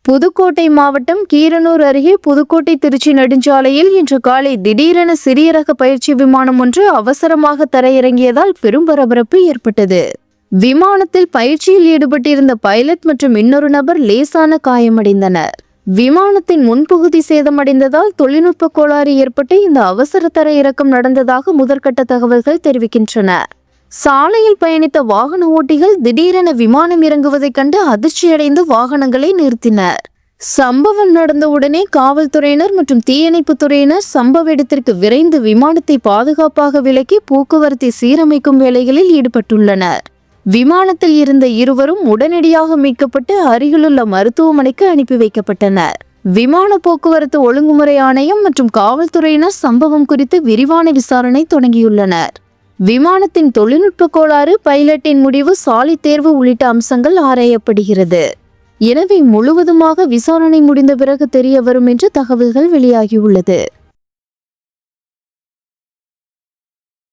புதுக்கோட்டை மாவட்டம் கீரனூர் அருகே புதுக்கோட்டை திருச்சி நெடுஞ்சாலையில் இன்று காலை திடீரென சிறிய ரக பயிற்சி விமானம் ஒன்று அவசரமாக தரையிறங்கியதால் பெரும் பரபரப்பு ஏற்பட்டது. விமானத்தில் பயிற்சியில் ஈடுபட்டிருந்த பைலட் மற்றும் இன்னொரு நபர் லேசான காயமடைந்தனர். விமானத்தின் முன்பகுதி சேதமடைந்ததால் தொழில்நுட்ப கோளாறு ஏற்பட்டு இந்த அவசர தரையிறக்கம் நடந்ததாக முதற்கட்ட தகவல்கள் தெரிவிக்கின்றன. சாலையில் பயணித்த வாகன ஓட்டிகள் திடீரென விமானம் இறங்குவதைக் கண்டு அதிர்ச்சியடைந்து வாகனங்களை நிறுத்தினர். சம்பவம் நடந்தவுடனே காவல்துறையினர் மற்றும் தீயணைப்புத் துறையினர் சம்பவ இடத்திற்கு விரைந்து விமானத்தை பாதுகாப்பாக விலக்கி போக்குவரத்தை சீரமைக்கும் வேலைகளில் ஈடுபட்டுள்ளனர். விமானத்தில் இருந்த இருவரும் உடனடியாக மீட்கப்பட்டு அருகிலுள்ள மருத்துவமனைக்கு அனுப்பி வைக்கப்பட்டனர். விமான போக்குவரத்து ஒழுங்குமுறை ஆணையம் மற்றும் காவல்துறையினர் சம்பவம் குறித்து விரிவான விசாரணை தொடங்கியுள்ளனர். விமானத்தின் தொழில்நுட்ப கோளாறு, பைலட்டின் முடிவு, சாலை தேர்வு உள்ளிட்ட அம்சங்கள் ஆராயப்படுகிறது. எனவே முழுவதுமாக விசாரணை முடிந்த பிறகு தெரிய வரும் என்று தகவல்கள் வெளியாகியுள்ளது.